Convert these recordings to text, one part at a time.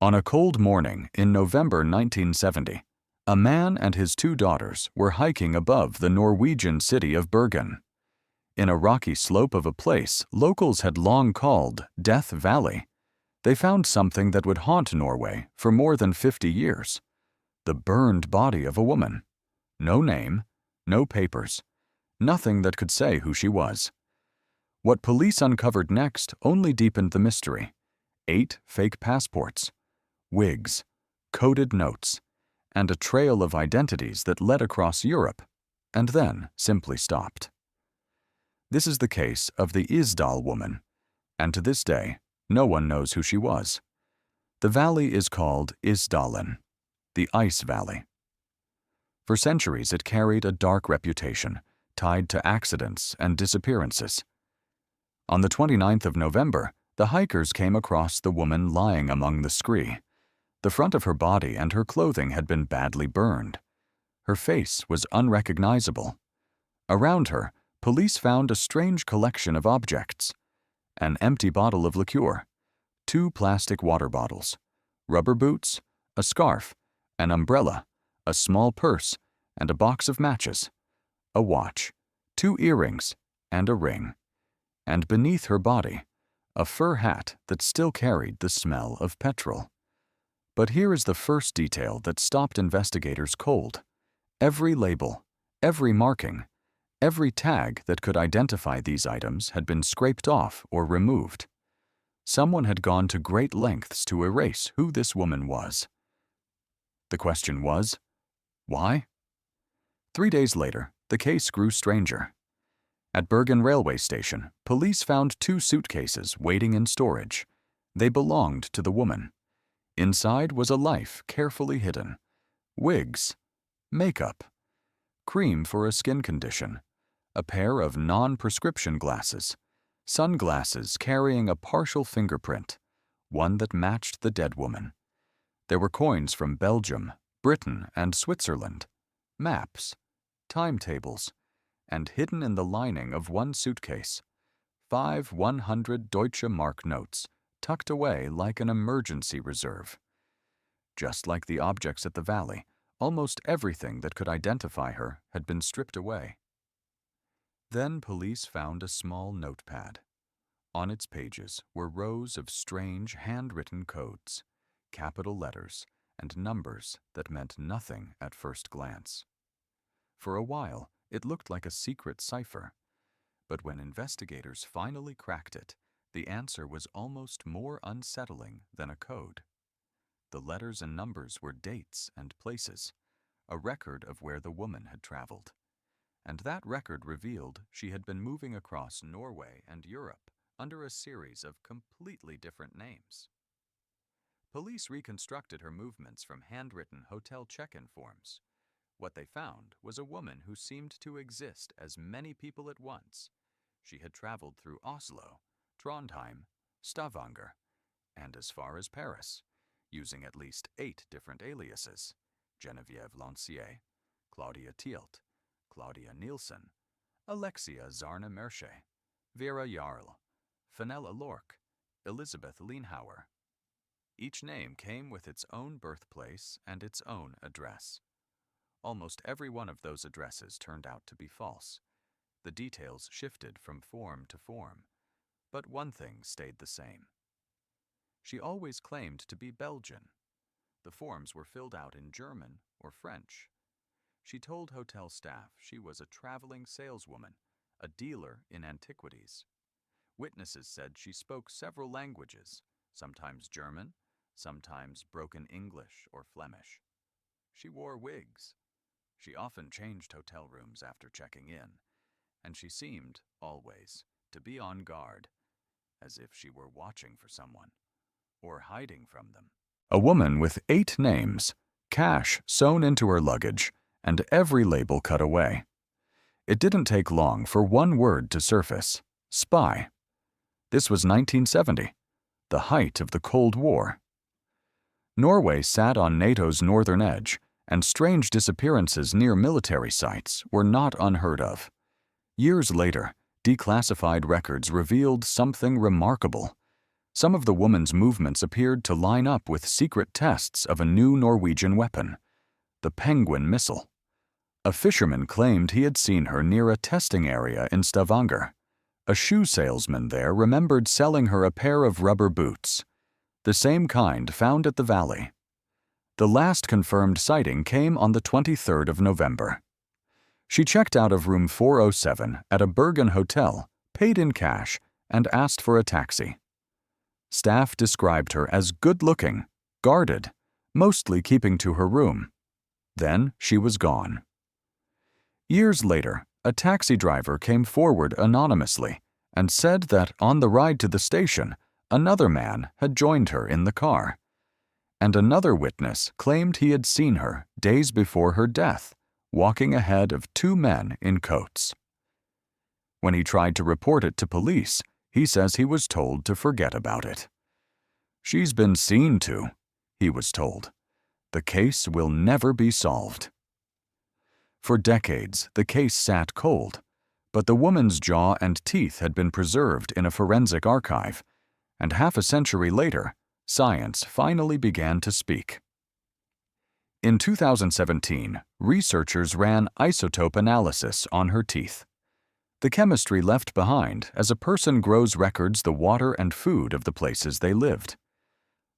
On a cold morning in November 1970, a man and his two daughters were hiking above the Norwegian city of Bergen. In a rocky slope of a place locals had long called Death Valley, they found something that would haunt Norway for more than 50 years: the burned body of a woman. No name, no papers, nothing that could say who she was. What police uncovered next only deepened the mystery: 8 fake passports, wigs, coded notes, and a trail of identities that led across Europe, and then simply stopped. This is the case of the Isdal Woman, and to this day, no one knows who she was. The valley is called Isdalen, the Ice Valley. For centuries it carried a dark reputation, tied to accidents and disappearances. On the 29th of November, the hikers came across the woman lying among the scree. The front of her body and her clothing had been badly burned. Her face was unrecognizable. Around her, police found a strange collection of objects: an empty bottle of liqueur, 2 plastic water bottles, rubber boots, a scarf, an umbrella, a small purse, and a box of matches, a watch, 2 earrings, and a ring. And beneath her body, a fur hat that still carried the smell of petrol. But here is the first detail that stopped investigators cold. Every label, every marking, every tag that could identify these items had been scraped off or removed. Someone had gone to great lengths to erase who this woman was. The question was, why? 3 days later, the case grew stranger. At Bergen railway station, police found 2 suitcases waiting in storage. They belonged to the woman. Inside was a life carefully hidden: wigs, makeup, cream for a skin condition, a pair of non-prescription glasses, sunglasses carrying a partial fingerprint, one that matched the dead woman. There were coins from Belgium, Britain, and Switzerland, maps, timetables, and hidden in the lining of one suitcase, 5 100 Deutsche Mark notes, tucked away like an emergency reserve. Just like the objects at the valley, almost everything that could identify her had been stripped away. Then police found a small notepad. On its pages were rows of strange handwritten codes, capital letters, and numbers that meant nothing at first glance. For a while, it looked like a secret cipher, but when investigators finally cracked it, the answer was almost more unsettling than a code. The letters and numbers were dates and places, a record of where the woman had traveled. And that record revealed she had been moving across Norway and Europe under a series of completely different names. Police reconstructed her movements from handwritten hotel check-in forms. What they found was a woman who seemed to exist as many people at once. She had traveled through Oslo, Trondheim, Stavanger, and as far as Paris, using at least 8 different aliases: Geneviève Lancier, Claudia Tielt, Claudia Nielsen, Alexia Zarna Mersche, Vera Jarl, Fenella Lork, Elizabeth Lienhauer. Each name came with its own birthplace and its own address. Almost every one of those addresses turned out to be false. The details shifted from form to form, but one thing stayed the same. She always claimed to be Belgian. The forms were filled out in German or French. She told hotel staff she was a traveling saleswoman, a dealer in antiquities. Witnesses said she spoke several languages, sometimes German, sometimes broken English or Flemish. She wore wigs. She often changed hotel rooms after checking in, and she seemed, always, to be on guard, as if she were watching for someone, or hiding from them. A woman with 8 names, cash sewn into her luggage, and every label cut away. It didn't take long for one word to surface: spy. This was 1970, the height of the Cold War. Norway sat on NATO's northern edge, and strange disappearances near military sites were not unheard of. Years later, declassified records revealed something remarkable. Some of the woman's movements appeared to line up with secret tests of a new Norwegian weapon, the Penguin missile. A fisherman claimed he had seen her near a testing area in Stavanger. A shoe salesman there remembered selling her a pair of rubber boots, the same kind found at the valley. The last confirmed sighting came on the 23rd of November. She checked out of room 407 at a Bergen hotel, paid in cash, and asked for a taxi. Staff described her as good-looking, guarded, mostly keeping to her room. Then she was gone. Years later, a taxi driver came forward anonymously and said that on the ride to the station, another man had joined her in the car. And another witness claimed he had seen her days before her death, walking ahead of two men in coats. When he tried to report it to police, he says he was told to forget about it. "She's been seen to," he was told. "The case will never be solved." For decades, the case sat cold, but the woman's jaw and teeth had been preserved in a forensic archive, and half a century later, science finally began to speak. In 2017, researchers ran isotope analysis on her teeth. The chemistry left behind as a person grows records the water and food of the places they lived.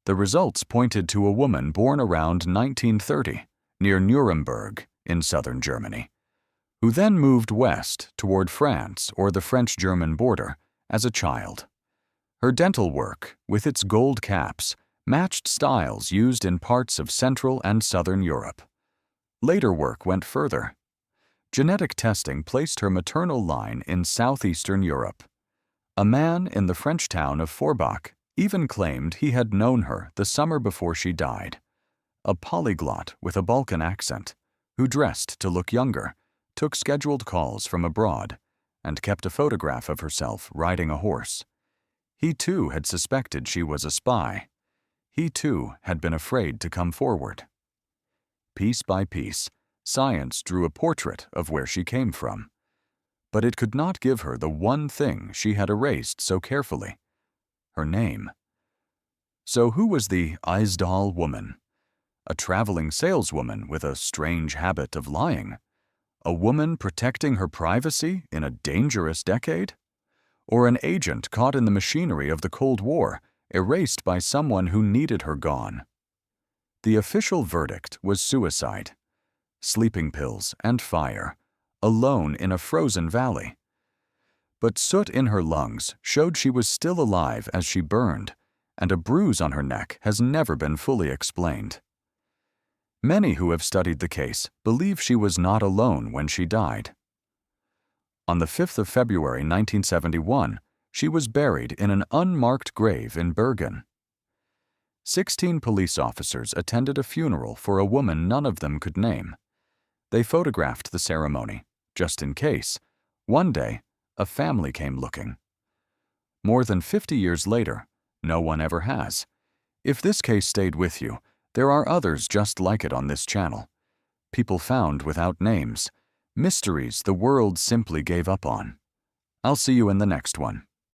The results pointed to a woman born around 1930, near Nuremberg in southern Germany, who then moved west toward France or the French-German border as a child. Her dental work, with its gold caps, matched styles used in parts of Central and Southern Europe. Later work went further. Genetic testing placed her maternal line in southeastern Europe. A man in the French town of Forbach even claimed he had known her the summer before she died. A polyglot with a Balkan accent, who dressed to look younger, took scheduled calls from abroad, and kept a photograph of herself riding a horse. He too had suspected she was a spy. He too had been afraid to come forward. Piece by piece, science drew a portrait of where she came from. But it could not give her the one thing she had erased so carefully: her name. So who was the Isdal Woman? A traveling saleswoman with a strange habit of lying? A woman protecting her privacy in a dangerous decade? Or an agent caught in the machinery of the Cold War, erased by someone who needed her gone? The official verdict was suicide. Sleeping pills and fire, alone in a frozen valley. But soot in her lungs showed she was still alive as she burned, and a bruise on her neck has never been fully explained. Many who have studied the case believe she was not alone when she died. On the 5th of February 1971, she was buried in an unmarked grave in Bergen. 16 police officers attended a funeral for a woman none of them could name. They photographed the ceremony, just in case, one day, a family came looking. More than 50 years later, no one ever has. If this case stayed with you, there are others just like it on this channel. People found without names, mysteries the world simply gave up on. I'll see you in the next one.